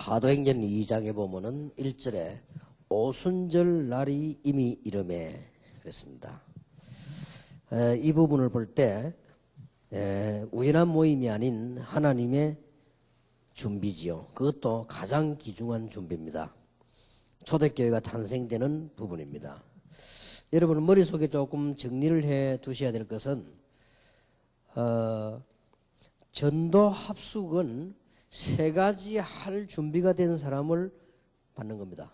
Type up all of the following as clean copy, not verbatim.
사도행전 2장에 보면은 1절에 오순절 날이 이미 이름에 그랬습니다. 이 부분을 볼 때 우연한 모임이 아닌 하나님의 준비지요. 그것도 가장 귀중한 준비입니다. 초대교회가 탄생되는 부분입니다. 여러분 머릿속에 조금 정리를 해 두셔야 될 것은 전도 합숙은 세 가지 할 준비가 된 사람을 받는 겁니다.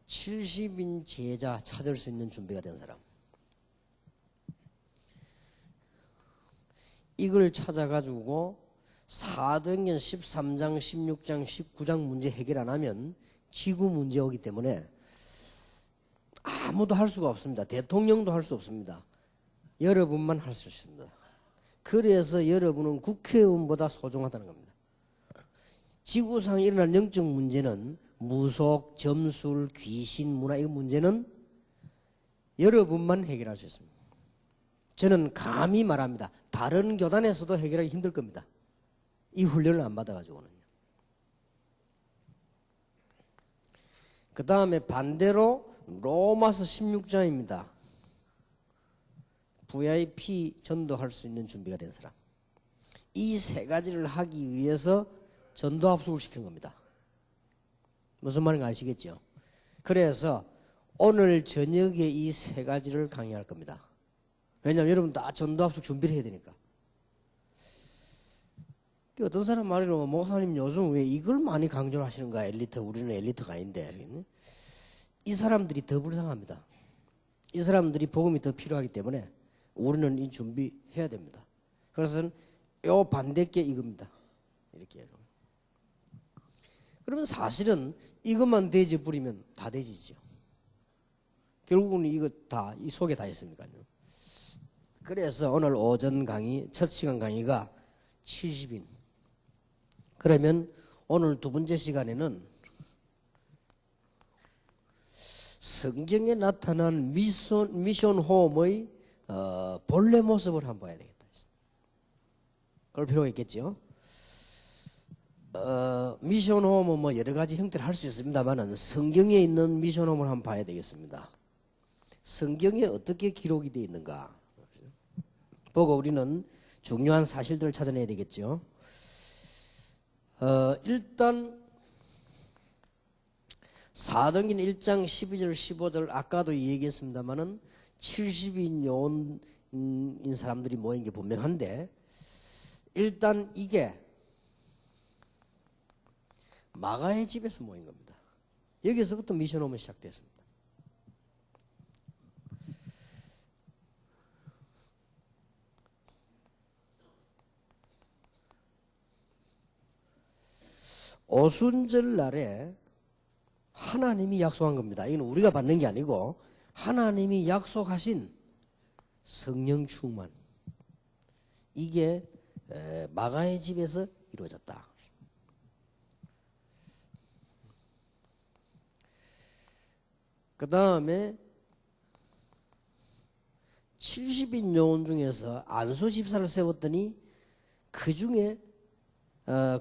(70인) 제자 찾을 수 있는 준비가 된 사람, 이걸 찾아가지고 사도행전 13장, 16장, 19장 문제 해결 안 하면 지구 문제 오기 때문에 아무도 할 수가 없습니다. 대통령도 할 수 없습니다. 여러분만 할 수 있습니다. 그래서 여러분은 국회의원보다 소중하다는 겁니다. 지구상 일어날 영적 문제는 무속, 점술, 귀신, 문화 이 문제는 여러분만 해결할 수 있습니다. 저는 감히 말합니다. 다른 교단에서도 해결하기 힘들 겁니다. 이 훈련을 안 받아가지고는. 그 다음에 반대로 로마서 16장입니다. VIP 전도할 수 있는 준비가 된 사람. 이 세 가지를 하기 위해서 전도 합숙을 시킨 겁니다. 무슨 말인지 아시겠죠? 그래서 오늘 저녁에 이 세 가지를 강의할 겁니다. 왜냐하면 여러분 다 전도 합숙 준비를 해야 되니까. 어떤 사람 말이로 목사님 요즘 왜 이걸 많이 강조를 하시는 거야? 엘리트, 우리는 엘리트가 아닌데. 이 사람들이 더 불쌍합니다. 이 사람들이 복음이 더 필요하기 때문에 우리는 이 준비해야 됩니다. 그래서 요 반대께 이겁니다. 이렇게. 그러면 사실은 이것만 돼지 부리면 다 돼지죠. 결국은 이거 다 이 속에 다 있으니까요. 그래서 오늘 오전 강의, 첫 시간 강의가 70인. 그러면 오늘 두 번째 시간에는 성경에 나타난 미션 홈의 본래 모습을 한번 봐야 되겠다. 그럴 필요가 있겠죠. 미션 홈은 뭐 여러 가지 형태를 할 수 있습니다만은 성경에 있는 미션 홈을 한번 봐야 되겠습니다. 성경에 어떻게 기록이 되어 있는가 보고 우리는 중요한 사실들을 찾아내야 되겠죠. 일단 사도행전 1장 12절 15절 아까도 얘기했습니다마는 70인 요원인 사람들이 모인 게 분명한데 일단 이게 마가의 집에서 모인 겁니다. 여기서부터 미션 홈이 시작됐습니다. 오순절 날에 하나님이 약속한 겁니다. 이건 우리가 받는 게 아니고 하나님이 약속하신 성령 충만, 이게 마가의 집에서 이루어졌다. 그 다음에 70인 요원 중에서 안수 집사를 세웠더니 그 중에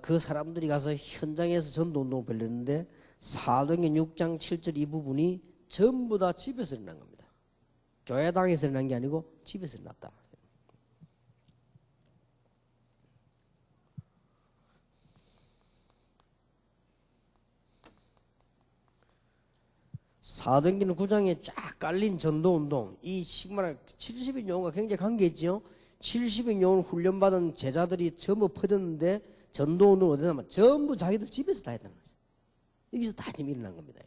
그 사람들이 가서 현장에서 전도운동을 벌였는데 사도행전 6장 7절 이 부분이 전부 다 집에서 일어난 겁니다. 교회당에서 일어난 게 아니고 집에서 일어났다. 사도행전 9장에 쫙 깔린 전도운동, 이 시그마나 70인 요원과 굉장히 관계있죠. 70인 요원 훈련받은 제자들이 전부 퍼졌는데 전도운동은 어디서 하면 전부 자기들 집에서 다 했다는 거죠. 여기서 다 지금 일어난 겁니다.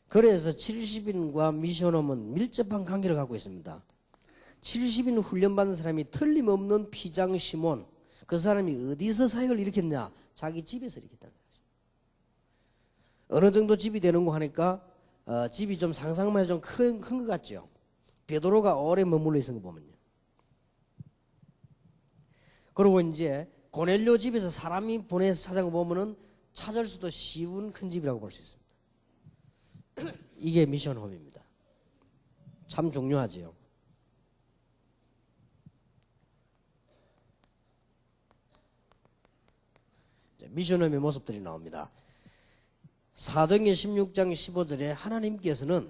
그래서 70인과 미션홈은 밀접한 관계를 갖고 있습니다. 70인 훈련받은 사람이 틀림없는 피장 시몬, 그 사람이 어디서 사역을 일으켰냐? 자기 집에서 일으켰다는 거죠. 어느 정도 집이 되는 거 하니까 집이 좀 상상만 해도 좀 큰 것 같죠. 베드로가 오래 머물러 있는 거 보면요. 그리고 이제 고넬료 집에서 사람이 보내서 찾아가 보면은 찾을 수도 쉬운 큰 집이라고 볼 수 있습니다. 이게 미션홈입니다. 참 중요하지요. 미션홈의 모습들이 나옵니다. 사도행전 16장 15절에 하나님께서는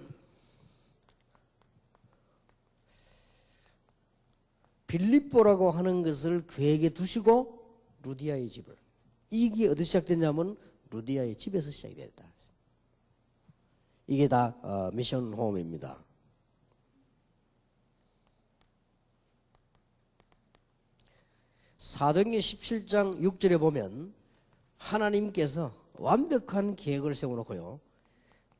빌립보라고 하는 것을 그에게 두시고 루디아의 집을, 이게 어디서 시작됐냐면 루디아의 집에서 시작이 됐다. 이게 다 미션 홈입니다. 사도행전 17장 6절에 보면 하나님께서 완벽한 계획을 세워놓고요,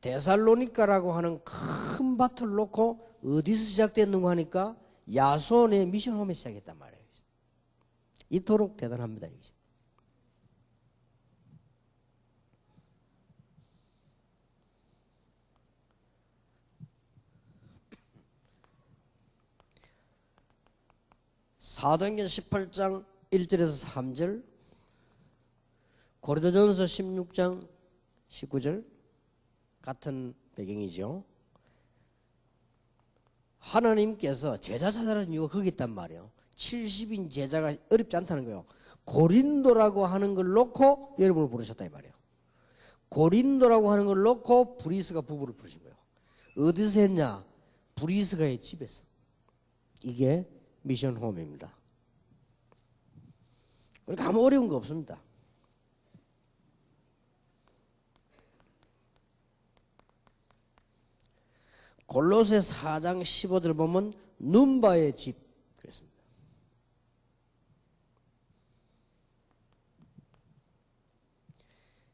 데살로니가라고 하는 큰 밭을 놓고 어디서 시작됐는가 하니까 야손의 미션홈에 시작했단 말이에요. 이토록 대단합니다. 사도행전 18장 1절에서 3절, 고린도전서 16장 19절 같은 배경이죠. 하나님께서 제자 찾아라는 이유가 거기 있단 말이에요. 70인 제자가 어렵지 않다는 거예요. 고린도라고 하는 걸 놓고 여러분을 부르셨다 이 말이에요. 고린도라고 하는 걸 놓고 브리스가 부부를 부르신 거예요. 어디서 했냐? 브리스가의 집에서. 이게 미션 홈입니다. 그러니까 아무 어려운 거 없습니다. 골로새 4장 15절 보면 눈바의 집 그랬습니다.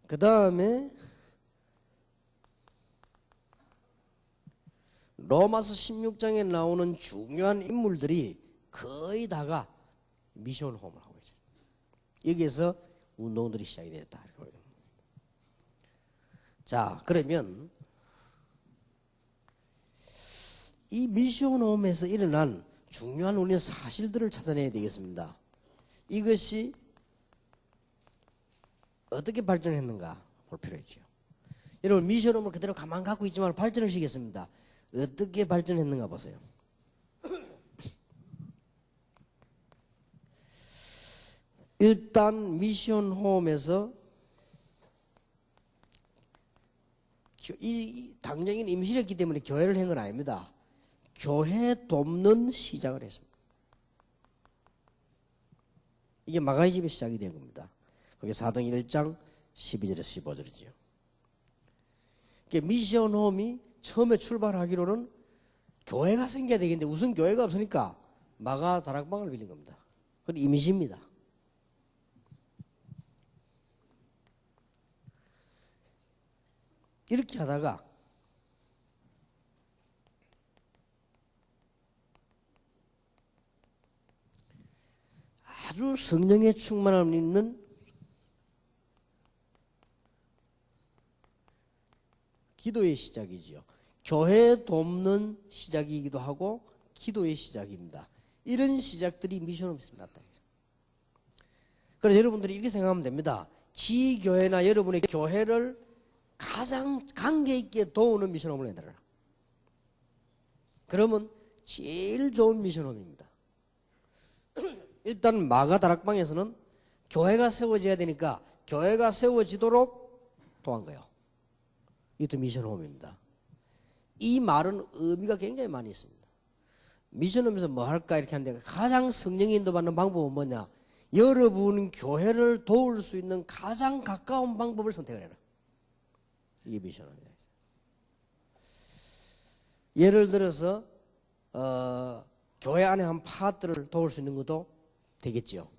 그 다음에 로마서 16장에 나오는 중요한 인물들이 거의 다가 미션 홈을 하고 있어요. 여기에서 운동들이 시작이 됐다. 자, 그러면 이 미션 홈에서 일어난 중요한 우리는 사실들을 찾아내야 되겠습니다. 이것이 어떻게 발전했는가 볼 필요 있죠. 여러분 미션 홈을 그대로 가만 갖고 있지만 발전을 시켰습니다. 어떻게 발전했는가 보세요. 일단 미션 홈에서 이 당장인 임실했기 때문에 교회를 한 건 아닙니다. 교회 돕는 시작을 했습니다. 이게 마가의 집에 시작이 된 겁니다. 그게 사도행전 1장 12절에서 15절이지요. 미션 홈이 처음에 출발하기로는 교회가 생겨야 되겠는데 우선 교회가 없으니까 마가 다락방을 빌린 겁니다. 그건 이미지입니다. 이렇게 하다가 아주 성령의 충만함 있는 기도의 시작이지요. 교회 돕는 시작이기도 하고 기도의 시작입니다. 이런 시작들이 미션홈에서 났다. 그래서 여러분들이 이렇게 생각하면 됩니다. 지교회나 여러분의 교회를 가장 관계 있게 도우는 미션홈을 내더라. 그러면 제일 좋은 미션홈입니다. 일단 마가 다락방에서는 교회가 세워져야 되니까 교회가 세워지도록 도한 거예요. 이것도 미션홈입니다. 이 말은 의미가 굉장히 많이 있습니다. 미션홈에서 뭐 할까 이렇게 하는데 가장 성령이 인도받는 방법은 뭐냐? 여러분 교회를 도울 수 있는 가장 가까운 방법을 선택을 해라. 이게 미션홈입니다. 예를 들어서 교회 안에 한 파트를 도울 수 있는 것도 되겠죠.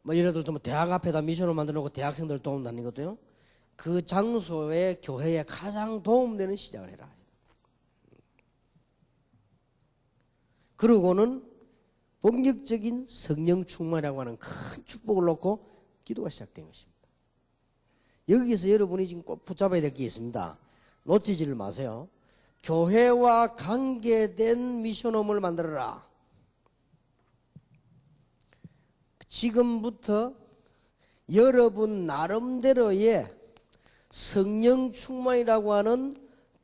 뭐 예를 들어서 대학 앞에다 미션을 만들어 놓고 대학생들 도움다는 것도요. 그 장소에 교회에 가장 도움되는 시작을 해라. 그러고는 본격적인 성령 충만이라고 하는 큰 축복을 놓고 기도가 시작된 것입니다. 여기서 여러분이 지금 꼭 붙잡아야 될 게 있습니다. 놓치지를 마세요. 교회와 관계된 미션홈을 만들어라. 지금부터 여러분 나름대로의 성령 충만이라고 하는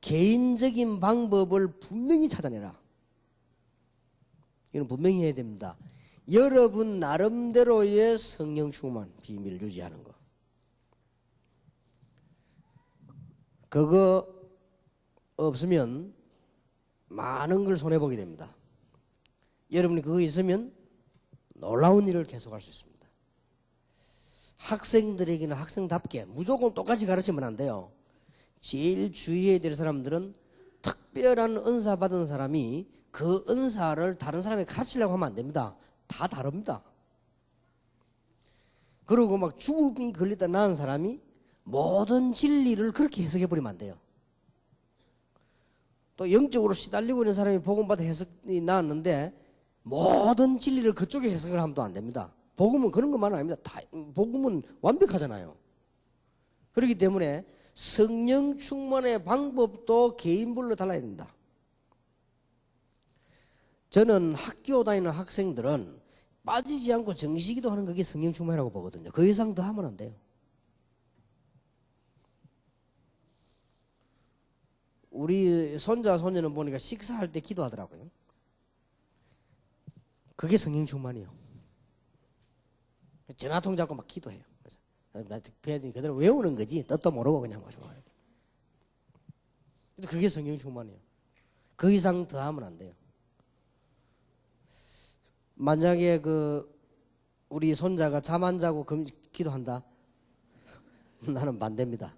개인적인 방법을 분명히 찾아내라. 이건 분명히 해야 됩니다. 여러분 나름대로의 성령 충만 비밀을 유지하는 거. 그거 없으면 많은 걸 손해보게 됩니다. 여러분이 그거 있으면 놀라운 일을 계속할 수 있습니다. 학생들에게는 학생답게 무조건 똑같이 가르치면 안 돼요. 제일 주의해야 될 사람들은 특별한 은사 받은 사람이 그 은사를 다른 사람에게 가르치려고 하면 안 됩니다. 다 다릅니다. 그리고 막 죽을 병이 걸리다 나은 사람이 모든 진리를 그렇게 해석해버리면 안 돼요. 또 영적으로 시달리고 있는 사람이 복음받아 해석이 나왔는데 모든 진리를 그쪽에 해석을 하면 또 안 됩니다. 복음은 그런 것만은 아닙니다. 복음은 완벽하잖아요. 그렇기 때문에 성령 충만의 방법도 개인별로 달라야 됩니다. 저는 학교 다니는 학생들은 빠지지 않고 정시기도 하는 그게 성령 충만이라고 보거든요. 그 이상 더 하면 안 돼요. 우리 손자 손녀는 보니까 식사할 때 기도하더라고요. 그게 성령 충만이에요. 전화통 잡고 막 기도해요. 그래서 그대로 외우는 거지 뜻도 모르고 그냥 마시고. 근데 그게 성령 충만이에요. 그 이상 더 하면 안 돼요. 만약에 우리 손자가 잠 안 자고 기도한다? 나는 반대입니다.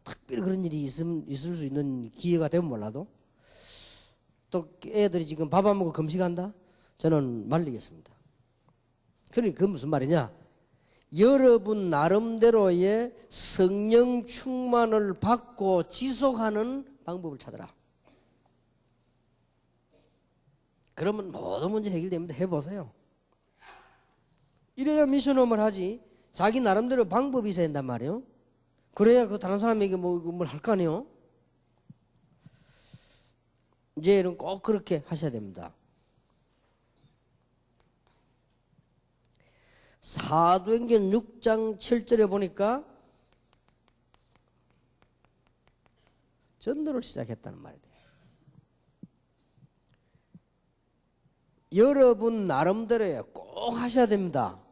특별히 그런 일이 있을 수 있는 기회가 되면 몰라도 또 애들이 지금 밥 안 먹고 금식한다? 저는 말리겠습니다. 그러니까 그게 무슨 말이냐? 여러분 나름대로의 성령 충만을 받고 지속하는 방법을 찾아라. 그러면 모든 문제 해결됩니다. 해보세요. 이래야 미션홈을 하지. 자기 나름대로 방법이 있어야 된단 말이에요. 그래야 그 다른 사람에게 뭘 할 거 아니에요. 이제는 꼭 그렇게 하셔야 됩니다. 사도행전 6장 7절에 보니까 전도를 시작했다는 말이 돼요. 여러분 나름대로 꼭 하셔야 됩니다.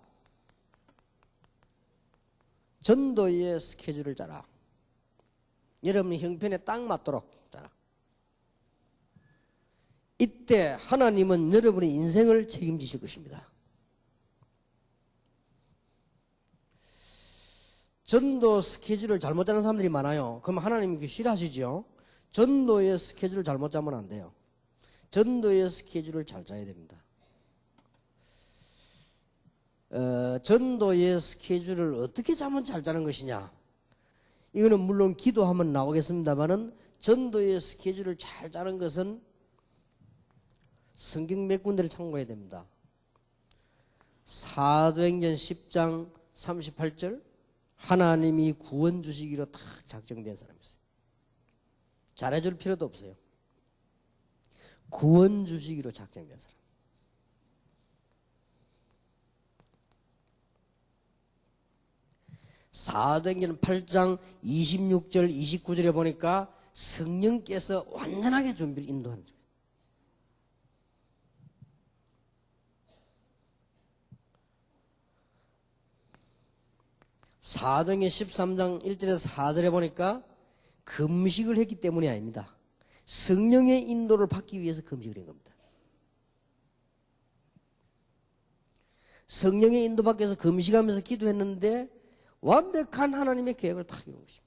전도의 스케줄을 짜라. 여러분의 형편에 딱 맞도록 짜라. 이때 하나님은 여러분의 인생을 책임지실 것입니다. 전도 스케줄을 잘못 짜는 사람들이 많아요. 그럼 하나님이 그 싫어하시죠? 전도의 스케줄을 잘못 짜면 안 돼요. 전도의 스케줄을 잘 짜야 됩니다. 전도의 스케줄을 어떻게 짜면 잘 짜는 것이냐? 이거는 물론 기도하면 나오겠습니다만은 전도의 스케줄을 잘 짜는 것은 성경 몇 군데를 참고해야 됩니다. 사도행전 10장 38절 하나님이 구원 주시기로 딱 작정된 사람이 있어요. 잘해줄 필요도 없어요. 구원 주시기로 작정된 사람. 사도행전 8장 26절 29절에 보니까 성령께서 완전하게 준비를 인도하는 거예요. 사도행전 13장 1절에서 4절에 보니까 금식을 했기 때문이 아닙니다. 성령의 인도를 받기 위해서 금식을 한 겁니다. 성령의 인도 받기 위해서 금식하면서 기도했는데 완벽한 하나님의 계획을 다 이룬 것입니다.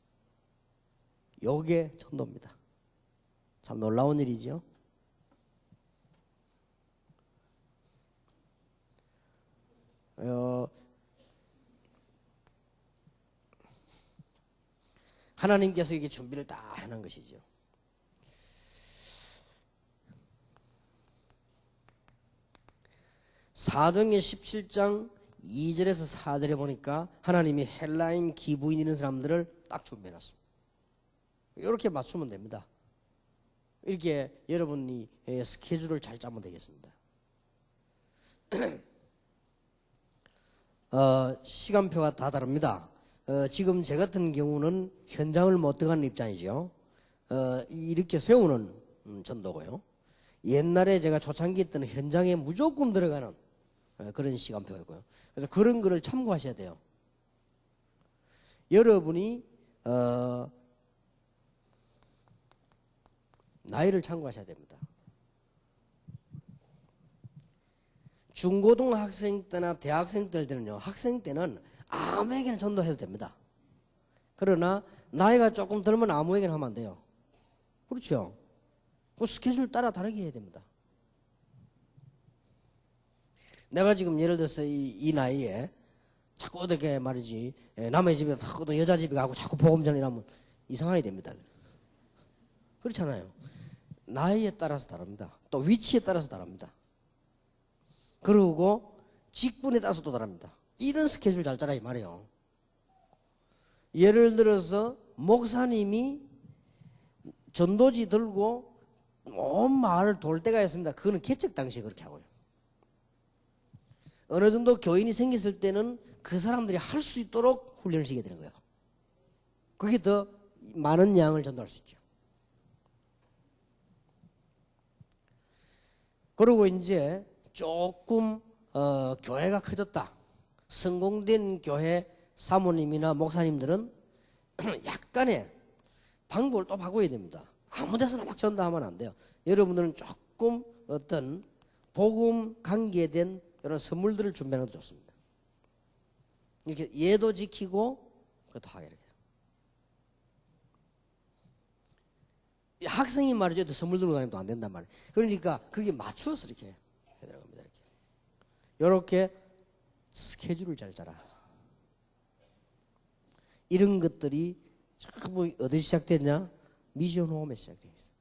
이게 전도입니다. 참 놀라운 일이죠. 하나님께서 이게 준비를 다 해놓은 것이죠. 사도행전 17장 2절에서 4절에 보니까 하나님이 헬라인 기부인 있는 사람들을 딱 준비해놨습니다. 이렇게 맞추면 됩니다. 이렇게 여러분이 스케줄을 잘 짜면 되겠습니다. 시간표가 다 다릅니다. 지금 제 같은 경우는 현장을 못 들어가는 입장이죠. 이렇게 세우는 전도고요. 옛날에 제가 초창기 때는 현장에 무조건 들어가는 그런 시간표였고요. 그래서 그런 거를 참고하셔야 돼요. 여러분이 나이를 참고하셔야 됩니다. 중고등학생 때나 대학생 때는요, 학생 때는 아무에게나 전도해도 됩니다. 그러나 나이가 조금 들면 아무에게나 하면 안 돼요. 그렇죠? 그 스케줄 따라 다르게 해야 됩니다. 내가 지금 예를 들어서 이 나이에 자꾸 어떻게 말이지, 남의 집에 자꾸 여자 집에 가고 자꾸 보금전이라면 이상하게 됩니다. 그렇잖아요. 나이에 따라서 다릅니다. 또 위치에 따라서 다릅니다. 그리고 직분에 따라서 또 다릅니다. 이런 스케줄 잘 짜라 이 말이에요. 예를 들어서 목사님이 전도지 들고 온 마을을 돌 때가 있습니다. 그거는 개척 당시에 그렇게 하고요. 어느 정도 교인이 생겼을 때는 그 사람들이 할 수 있도록 훈련을 시켜야 되는 거예요. 그게 더 많은 양을 전도할 수 있죠. 그리고 이제 조금 교회가 커졌다. 성공된 교회 사모님이나 목사님들은 약간의 방법을 또 바꿔야 됩니다. 아무 데서나 막 전도하면 안 돼요. 여러분들은 조금 어떤 복음 관계된 이런 선물들을 준비하는 것도 좋습니다. 이렇게 예도 지키고 그것도 하게 이렇게. 학생이 말이죠. 선물 들고 다니면 안 된단 말이에요. 그러니까 그게 맞추어서 이렇게 해야 됩니다. 이렇게 스케줄을 잘 짜라. 이런 것들이 전부 어디 시작됐냐? 미션 홈에 시작되어 있어요.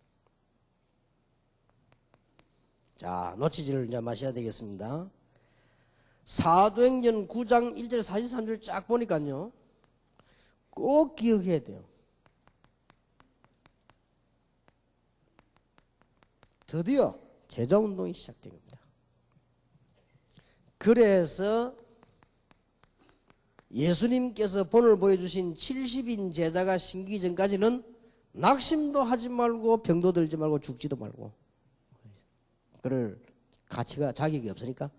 자, 놓치지를 이제 마셔야 되겠습니다. 사도행전 9장 1절 43절 쫙 보니까요. 꼭 기억해야 돼요. 드디어 제자운동이 시작된 겁니다. 그래서 예수님께서 본을 보여주신 70인 제자가 생기기 전까지는 낙심도 하지 말고 병도 들지 말고 죽지도 말고 그럴 가치가 자격이 없으니까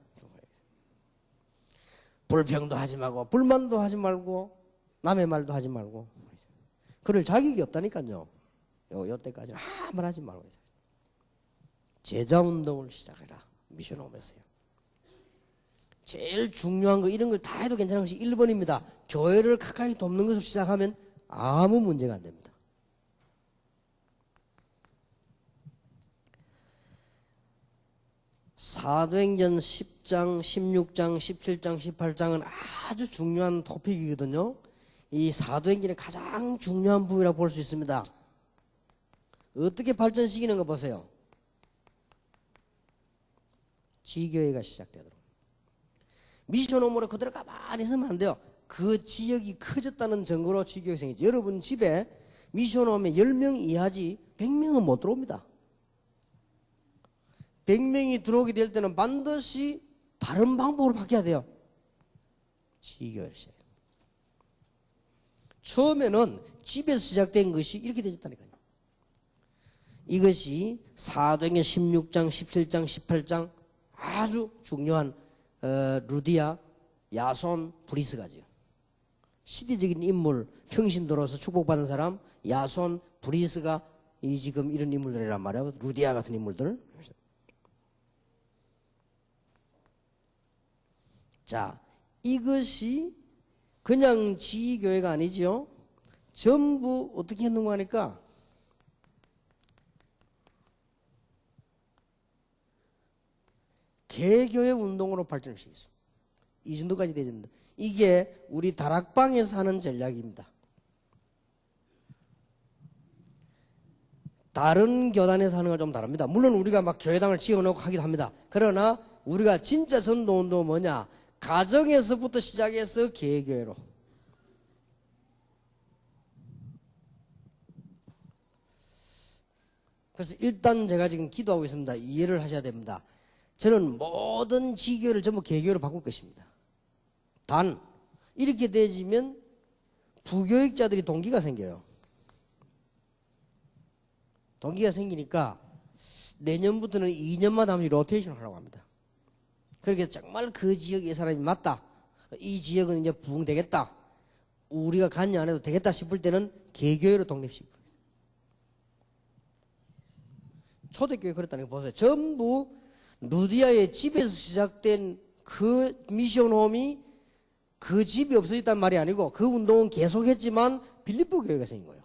불평도 하지 말고 불만도 하지 말고 남의 말도 하지 말고 그럴 자격이 없다니까요. 요때까지는 아무 말 하지 말고 제자운동을 시작해라. 미션홈에서요. 제일 중요한 거 이런 걸 다 해도 괜찮은 것이 1번입니다. 교회를 가까이 돕는 것으로 시작하면 아무 문제가 안 됩니다. 사도행전 10장, 16장, 17장, 18장은 아주 중요한 토픽이거든요. 이 사도행전의 가장 중요한 부분이라고 볼 수 있습니다. 어떻게 발전시키는 거 보세요. 지교회가 시작되도록. 미션홈으로 그대로 가만히 있으면 안 돼요. 그 지역이 커졌다는 증거로 지교회 생기죠. 여러분 집에 미션홈에 10명 이하지 100명은 못 들어옵니다. 100명이 들어오게 될 때는 반드시 다른 방법으로 바뀌어야 돼요. 지교회를 시작해요. 처음에는 집에서 시작된 것이 이렇게 되었다니까요. 이것이 사도행전 16장, 17장, 18장 아주 중요한 루디아, 야손, 브리스가죠. 시대적인 인물, 평신도로서 축복받은 사람, 야손, 브리스가 이 지금 이런 인물들이란 말이에요. 루디아 같은 인물들. 자, 이것이 그냥 지교회가 아니지요. 전부 어떻게 했는가 하니까 개교회 운동으로 발전시켰습니다. 이 정도까지 되었는데 이게 우리 다락방에서 하는 전략입니다. 다른 교단에서 하는 건 좀 다릅니다. 물론 우리가 막 교회당을 지어놓고 하기도 합니다. 그러나 우리가 진짜 전도운동은 뭐냐? 가정에서부터 시작해서 개교회로. 그래서 일단 제가 지금 기도하고 있습니다. 이해를 하셔야 됩니다. 저는 모든 지교를 전부 개교로 바꿀 것입니다. 단 이렇게 되지면 부교육자들이 동기가 생겨요. 동기가 생기니까 내년부터는 2년마다 한 번씩 로테이션을 하라고 합니다. 그렇게 정말 그 지역의 사람이 맞다. 이 지역은 이제 부흥되겠다. 우리가 관여 안 해도 되겠다 싶을 때는 개교회로 독립시킵니다. 초대교회 그랬다는 거 보세요. 전부 루디아의 집에서 시작된 그 미션홈이 그 집이 없어졌단 말이 아니고 그 운동은 계속했지만 빌립보 교회가 생긴 거예요.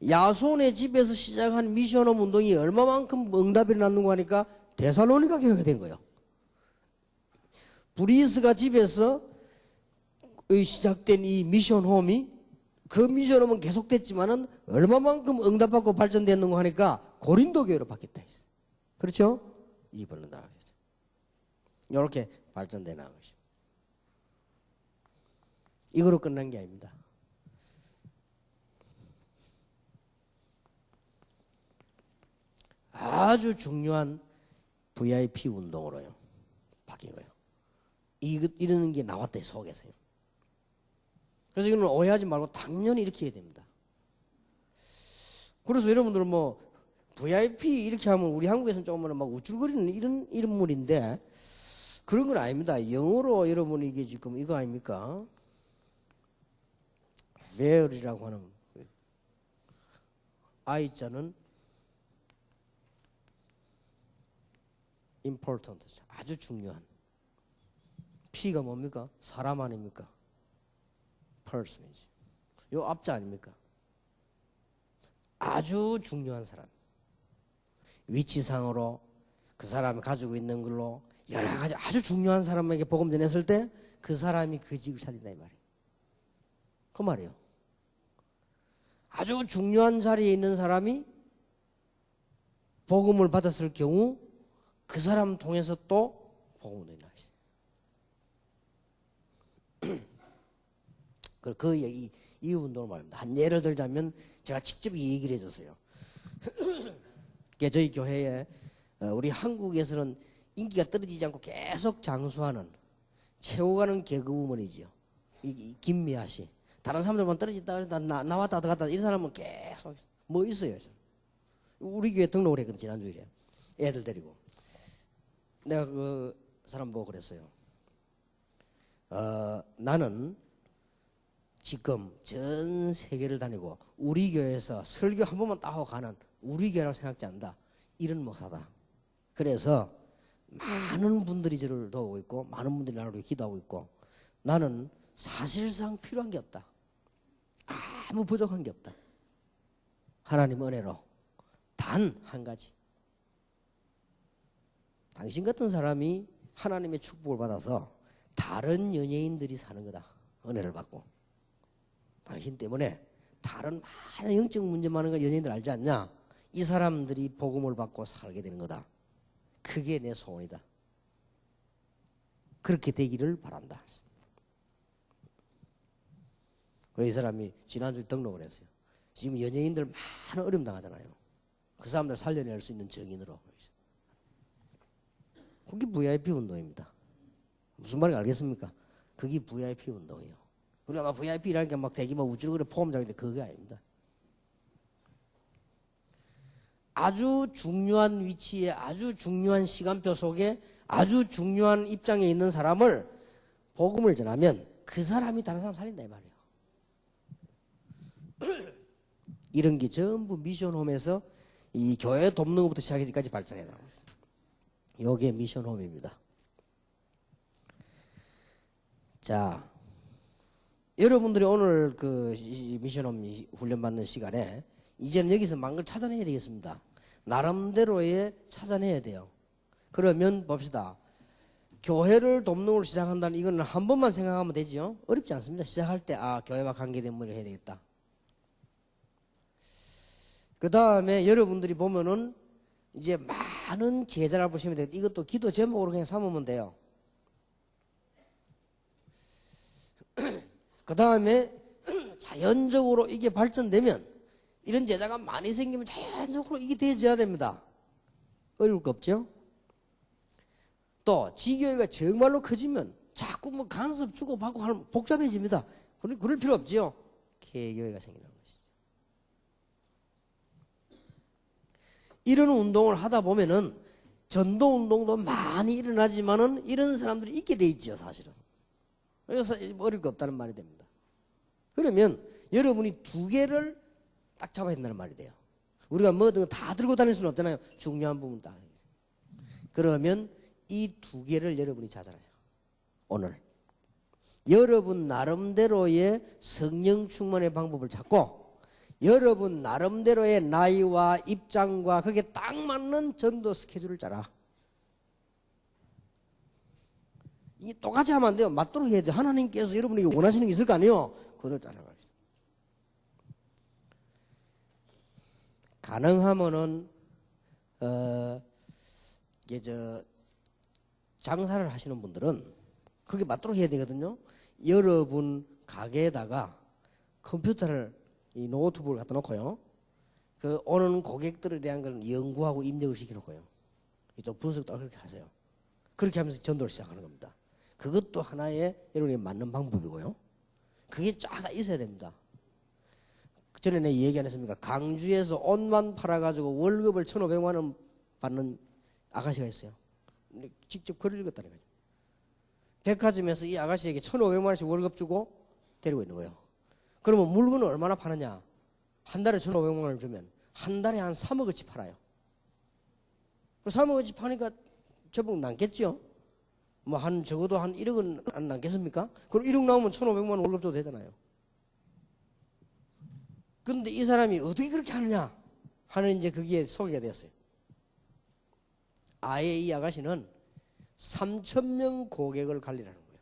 야손의 집에서 시작한 미션홈 운동이 얼마만큼 응답이 났는가 하니까 데살로니가 교회가 된 거예요. 브리스가 집에서 시작된 이 미션홈이 그 미션홈은 계속됐지만은 얼마만큼 응답받고 발전됐는가 하니까 고린도 교회로 바뀌었다 했어요. 그렇죠? 이번은 나가겠죠. 이렇게 발전돼 나간 것입니다. 이거로 끝난 게 아닙니다. 아주 중요한 VIP 운동으로요 바뀐 거예요. 이러는 게 나왔다 속에서요. 그래서 이거는 오해하지 말고 당연히 이렇게 해야 됩니다. 그래서 여러분들은 뭐 VIP 이렇게 하면 우리 한국에서는 조금 막 우쭐거리는 이런 인물인데 그런 건 아닙니다. 영어로 여러분 이게 지금 이거 아닙니까? where이라고 하는 I자는 important 아주 중요한 P가 뭡니까? 사람 아닙니까? person이지. 요 앞자 아닙니까? 아주 중요한 사람. 위치상으로 그 사람이 가지고 있는 걸로 여러 가지 아주 중요한 사람에게 복음 전했을 때 그 사람이 그 집을 살린다 이 말이에요. 그 말이에요. 아주 중요한 자리에 있는 사람이 복음을 받았을 경우 그 사람 통해서 또 복음을 전한다. 이 운동을 말합니다. 한 예를 들자면 제가 직접 이 얘기를 해줬어요. 저희 교회에 우리 한국에서는 인기가 떨어지지 않고 계속 장수하는 채워가는 개그우먼이지요. 김미아 씨. 다른 사람들만 떨어졌다 나왔다 갔다 이런 사람은 계속 뭐 있어요. 우리 교회 등록을 했거든 지난주일에 애들 데리고. 내가 그 사람 보고 그랬어요. 나는 지금 전 세계를 다니고 우리 교회에서 설교 한 번만 따고 가는 우리 교회라고 생각지 않는다. 이런 목사다. 그래서 많은 분들이 저를 도우고 있고 많은 분들이 나를 위해 기도하고 있고 나는 사실상 필요한 게 없다. 아무 부족한 게 없다. 하나님 은혜로 단 한 가지. 당신 같은 사람이 하나님의 축복을 받아서 다른 연예인들이 사는 거다. 은혜를 받고. 당신 때문에 다른 많은 영적 문제 많은 거 연예인들 알지 않냐? 이 사람들이 복음을 받고 살게 되는 거다. 그게 내 소원이다. 그렇게 되기를 바란다. 그래서 이 사람이 지난주에 등록을 했어요. 지금 연예인들 많은 어려움 당하잖아요. 그 사람들 살려낼 수 있는 정인으로. 그게 VIP 운동입니다. 무슨 말인지 알겠습니까? 그게 VIP 운동이에요. 우리가 막 VIP라는 게 막 되게 막 우쭐거려 포함장인데 그게 아닙니다. 아주 중요한 위치에 아주 중요한 시간표 속에 아주 중요한 입장에 있는 사람을 복음을 전하면 그 사람이 다른 사람 살린다 이 말이에요. 이런 게 전부 미션홈에서 이 교회 돕는 것부터 시작해서까지 발전해 나가고 있습니다. 이게 미션홈입니다. 자, 여러분들이 오늘 그 미션홈 훈련 받는 시간에 이제는 여기서 많은 걸 찾아내야 되겠습니다. 나름대로의 찾아내야 돼요. 그러면 봅시다. 교회를 돕는 걸 시작한다는 이거는 한 번만 생각하면 되죠. 어렵지 않습니다. 시작할 때 교회와 관계된 일을 해야 되겠다. 그 다음에 여러분들이 보면은 이제 많은 제자를 보시면 돼요. 이것도 기도 제목으로 그냥 삼으면 돼요. 그 다음에 자연적으로 이게 발전되면 이런 제자가 많이 생기면 자연적으로 이게 되어져야 됩니다. 어려울 거 없죠? 또 지교회가 정말로 커지면 자꾸 뭐 간섭 주고받고 하면 복잡해집니다. 그럴 필요 없죠. 개교회가 생기는 것이죠. 이런 운동을 하다 보면은 전도 운동도 많이 일어나지만은 이런 사람들이 있게 돼 있죠, 사실은. 그래서 어려울 게 없다는 말이 됩니다. 그러면 여러분이 두 개를 딱 잡아야 된다는 말이 돼요. 우리가 뭐든 다 들고 다닐 수는 없잖아요. 중요한 부분 딱. 그러면 이 두 개를 여러분이 찾아라요. 오늘 여러분 나름대로의 성령 충만의 방법을 찾고 여러분 나름대로의 나이와 입장과 그게 딱 맞는 전도 스케줄을 짜라. 이게 똑같이 하면 안 돼요. 맞도록 해야 돼요. 하나님께서 여러분에게 원하시는 게 있을 거 아니에요. 그걸 따라가요. 가능하면은 장사를 하시는 분들은 그게 맞도록 해야 되거든요. 여러분 가게에다가 컴퓨터를 이 노트북을 갖다 놓고요. 그 오는 고객들에 대한 걸 연구하고 입력을 시켜놓고요. 좀 분석도 그렇게 하세요. 그렇게 하면서 전도를 시작하는 겁니다. 그것도 하나의 여러분이 맞는 방법이고요. 그게 쫙 다 있어야 됩니다. 전에 내 얘기 안 했습니까? 강주에서 옷만 팔아가지고 월급을 1,500만 원 받는 아가씨가 있어요. 직접 글을 읽었다는 거죠. 백화점에서 이 아가씨에게 1,500만 원씩 월급 주고 데리고 있는 거예요. 그러면 물건을 얼마나 파느냐? 한 달에 1,500만 원을 주면 한 달에 한 3억어치 팔아요. 3억어치 파니까 제법 남겠죠? 뭐 적어도 한 1억은 안 남겠습니까? 그럼 1억 나오면 1,500만 원 월급 줘도 되잖아요. 근데 이 사람이 어떻게 그렇게 하느냐 하는 이제 그게 소개가 되었어요. 아예 이 아가씨는 3,000명 고객을 관리하는 거예요.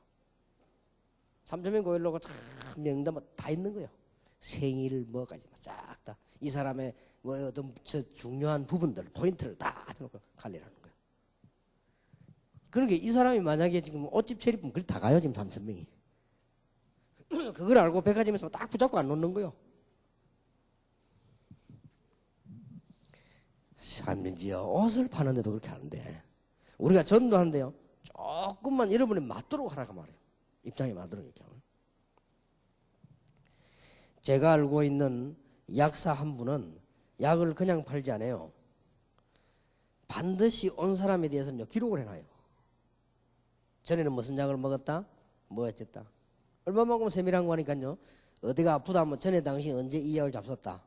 3,000명 고객을 놓고 참 명단 다 있는 거예요. 생일 뭐까지 쫙 다 이 사람의 뭐 어떤 중요한 부분들 포인트를 다 놓고 관리하는 거예요. 그러니까 이 사람이 만약에 지금 옷집 체리품 그리 다 가요. 지금 3,000명이. 그걸 알고 백화점에서 딱 붙잡고 안 놓는 거예요. 참지요 옷을 파는데도 그렇게 하는데 우리가 전도하는데요 조금만 여러분이 맞도록 하라고 말해요. 입장에 맞도록 이렇게 하면. 제가 알고 있는 약사 한 분은 약을 그냥 팔지 않아요. 반드시 온 사람에 대해서는 기록을 해놔요. 전에는 무슨 약을 먹었다, 뭐 했다. 얼마만큼 세밀한 거니까요. 어디가 아프다 하면 전에 당신 언제 이 약을 잡섰다.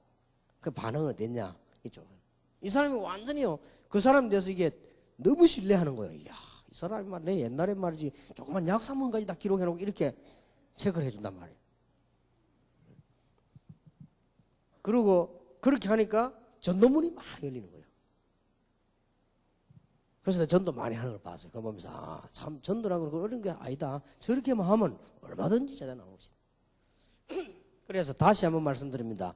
그 반응은 어땠냐 이쪽은. 이 사람이 완전히요, 그 사람에 대해서 이게 너무 신뢰하는 거예요. 이야, 이 사람이 말이야, 옛날에 말이지, 조그만 약 3원까지 다 기록해놓고 이렇게 체크를 해준단 말이에요. 그리고 그렇게 하니까 전도문이 막 열리는 거예요. 그래서 전도 많이 하는 걸 봤어요. 그거 보면서, 아, 참, 전도라는 건 어려운 게 아니다. 저렇게만 하면 얼마든지 제자 나오지. 그래서 다시 한번 말씀드립니다.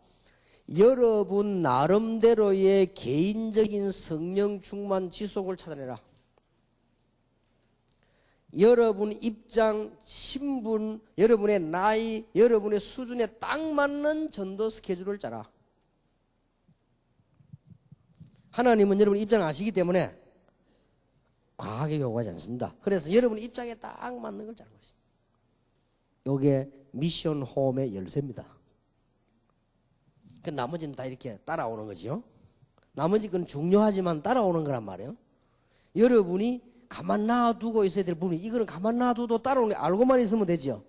여러분 나름대로의 개인적인 성령 충만 지속을 찾아내라. 여러분 입장, 신분, 여러분의 나이, 여러분의 수준에 딱 맞는 전도 스케줄을 짜라. 하나님은 여러분 입장을 아시기 때문에 과하게 요구하지 않습니다. 그래서 여러분 입장에 딱 맞는 걸 짜는 것입니다. 이게 미션 홈의 열쇠입니다. 그 나머지는 다 이렇게 따라오는 거죠. 나머지 건 중요하지만 따라오는 거란 말이에요. 여러분이 가만 놔두고 있어야 될 부분이, 이거는 가만 놔두도 따라오는 게 알고만 있으면 되죠.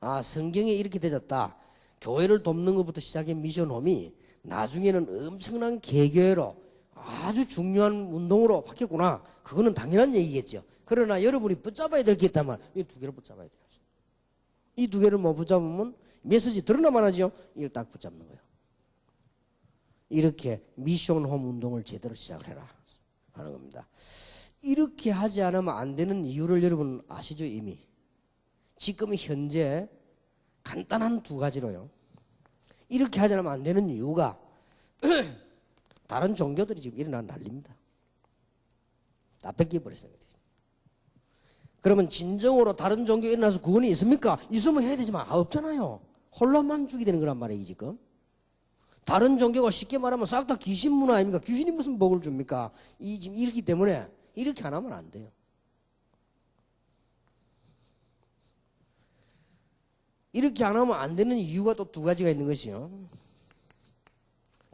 아, 성경에 이렇게 되졌다. 교회를 돕는 것부터 시작해 미션홈이 나중에는 엄청난 개교회로 아주 중요한 운동으로 바뀌었구나. 그거는 당연한 얘기겠죠. 그러나 여러분이 붙잡아야 될 게 있다면 이 두 개를 붙잡아야 돼요. 이 두 개를 못 붙잡으면 메시지 드러나만 하죠. 이걸 딱 붙잡는 거예요. 이렇게 미션홈 운동을 제대로 시작을 해라 하는 겁니다. 이렇게 하지 않으면 안 되는 이유를 여러분 아시죠? 이미 지금 현재 간단한 두 가지로요. 이렇게 하지 않으면 안 되는 이유가 다른 종교들이 지금 일어난 난리입니다. 다 뺏겨버렸어요. 그러면 진정으로 다른 종교에 일어나서 구원이 있습니까? 있으면 해야 되지만 없잖아요. 혼란만 주게 되는 거란 말이에요. 지금 다른 종교가 쉽게 말하면 싹 다 귀신 문화 아닙니까? 귀신이 무슨 복을 줍니까? 지금 이렇기 때문에 이렇게 안 하면 안 돼요. 이렇게 안 하면 안 되는 이유가 또 두 가지가 있는 것이요.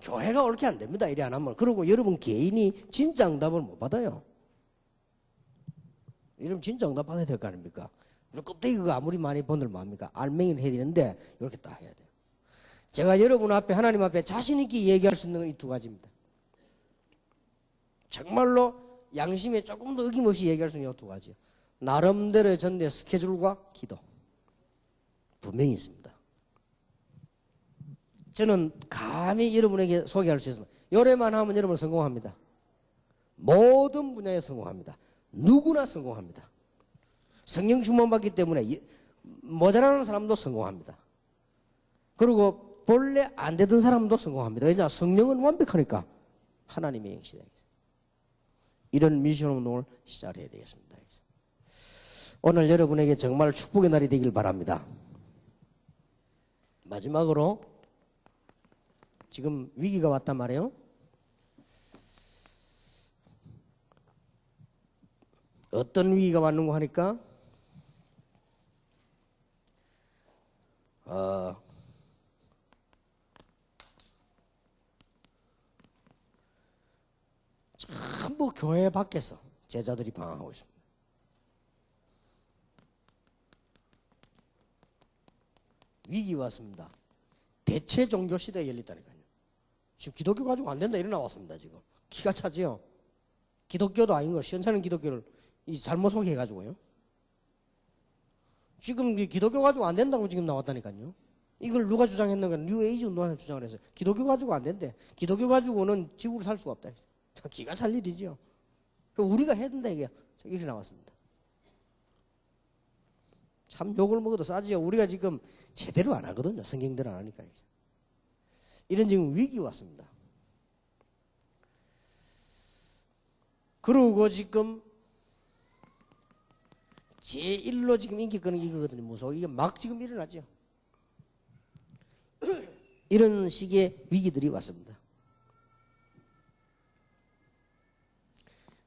교회가 옳게 안 됩니다. 이래 안 하면. 그리고 여러분 개인이 진짜 응답을 못 받아요. 이러면 진짜 응답 받아야 될 거 아닙니까? 껍데기 그거 아무리 많이 본들 뭐합니까? 알맹이를 해야 되는데 이렇게 딱 해야 돼요. 제가 여러분 앞에 하나님 앞에 자신 있게 얘기할 수 있는 건 이 두 가지입니다. 정말로 양심에 조금 더 어김없이 얘기할 수 있는 이 두 가지요. 나름대로의 전대 스케줄과 기도. 분명히 있습니다. 저는 감히 여러분에게 소개할 수 있습니다. 요래만 하면 여러분 성공합니다. 모든 분야에 성공합니다. 누구나 성공합니다. 성령 충만받기 때문에 모자라는 사람도 성공합니다. 그리고 본래 안 되던 사람도 성공합니다. 왜냐? 성령은 완벽하니까 하나님의 행실에 이런 미션 운동을 시작해야 되겠습니다. 오늘 여러분에게 정말 축복의 날이 되길 바랍니다. 마지막으로 지금 위기가 왔단 말이에요. 어떤 위기가 왔는고 하니까 전부 교회 밖에서 제자들이 방황하고 있습니다. 위기 왔습니다. 대체 종교 시대에 열렸다니까요. 지금 기독교 가지고 안 된다 이래 나왔습니다. 지금 기가 차지요. 기독교도 아닌 걸 시원찮은 기독교를 잘못 소개해가지고요. 지금 기독교 가지고 안 된다고 지금 나왔다니까요. 이걸 누가 주장했는가? 뉴에이지 운동하는 주장을 했어요. 기독교 가지고 안 된대. 기독교 가지고는 지구를 살 수가 없다. 기가 찰 일이지요. 우리가 해야 된다 이게 이렇게 나왔습니다. 참 욕을 먹어도 싸지요. 우리가 지금 제대로 안 하거든요. 성경대로 안 하니까. 이런 지금 위기 왔습니다. 그러고 지금 제1로 지금 인기 끄는 게 이거거든요. 무서워. 이게 막 지금 일어나죠. 이런 식의 위기들이 왔습니다.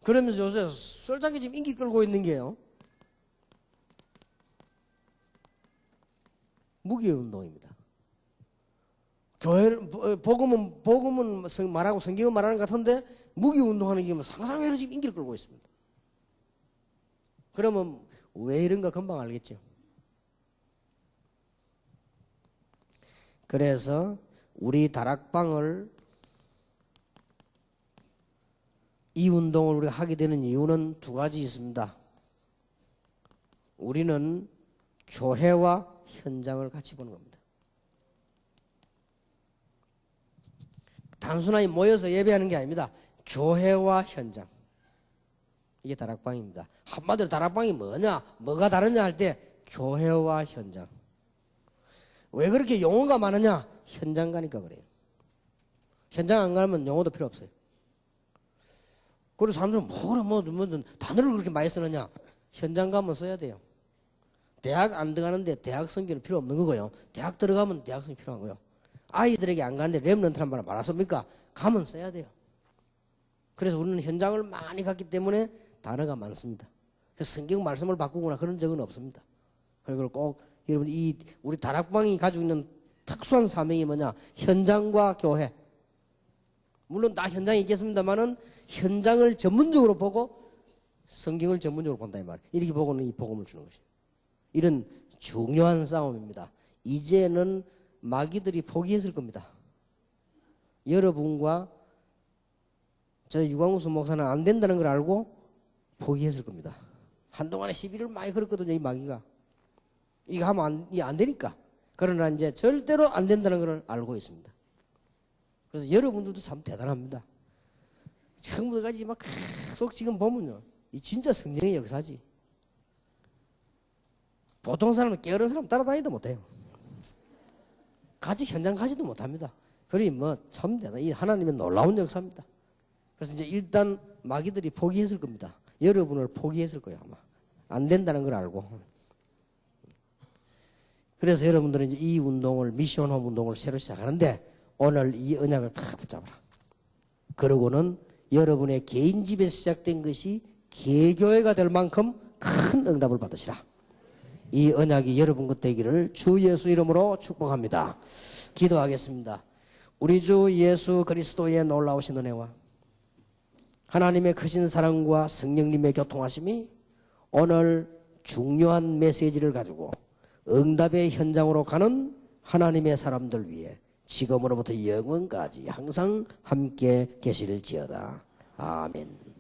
그러면서 요새 쏠장이 지금 인기 끌고 있는 게요. 무기운동입니다. 교회는, 복음은 말하고 성경은 말하는 것 같은데 무기운동하는 게 상상외로 지금 인기를 끌고 있습니다. 그러면 왜 이런가 금방 알겠죠. 그래서 우리 다락방을 이 운동을 우리가 하게 되는 이유는 두 가지 있습니다. 우리는 교회와 현장을 같이 보는 겁니다. 단순하게 모여서 예배하는 게 아닙니다. 교회와 현장. 이게 다락방입니다. 한마디로 다락방이 뭐냐, 뭐가 다르냐 할 때 교회와 현장. 왜 그렇게 용어가 많으냐? 현장 가니까 그래요. 현장 안 가면 용어도 필요 없어요. 그리고 사람들은 뭐든 단어를 그렇게 많이 쓰느냐? 현장 가면 써야 돼요. 대학 안 들어가는데 대학 성경은 필요 없는 거고요. 대학 들어가면 대학 성경이 필요한 거예요. 아이들에게 안 가는데 렘넌트란 말 많았습니까? 가면 써야 돼요. 그래서 우리는 현장을 많이 갔기 때문에 단어가 많습니다. 그래서 성경 말씀을 바꾸거나 그런 적은 없습니다. 그리고 꼭 여러분 우리 다락방이 가지고 있는 특수한 사명이 뭐냐? 현장과 교회. 물론 다 현장이 있겠습니다만은 현장을 전문적으로 보고 성경을 전문적으로 본다 이 말. 이렇게 보고는 이 복음을 주는 것이에요. 이런 중요한 싸움입니다. 이제는 마귀들이 포기했을 겁니다. 여러분과 저 유광수 목사는 안 된다는 걸 알고 포기했을 겁니다. 한동안에 시비를 많이 걸었거든요, 이 마귀가. 이거 하면 안 되니까. 그러나 이제 절대로 안 된다는 걸 알고 있습니다. 그래서 여러분들도 참 대단합니다. 처음부터까지 막 계속 지금 보면요. 이 진짜 성령의 역사지. 보통 사람은 게으른 사람 따라다니도 못해요. 같이 현장 가지도 못합니다. 그러니 참 대단해. 이 하나님의 놀라운 역사입니다. 그래서 이제 일단 마귀들이 포기했을 겁니다. 여러분을 포기했을 거예요, 아마. 안 된다는 걸 알고. 그래서 여러분들은 이제 이 운동을, 미션홈 운동을 새로 시작하는데 오늘 이 언약을 다 붙잡아라. 그러고는 여러분의 개인 집에서 시작된 것이 개교회가 될 만큼 큰 응답을 받으시라. 이 언약이 여러분 것 되기를 주 예수 이름으로 축복합니다. 기도하겠습니다. 우리 주 예수 그리스도의 놀라우신 은혜와 하나님의 크신 사랑과 성령님의 교통하심이 오늘 중요한 메시지를 가지고 응답의 현장으로 가는 하나님의 사람들 위해 지금으로부터 영원까지 항상 함께 계실지어다. 아멘.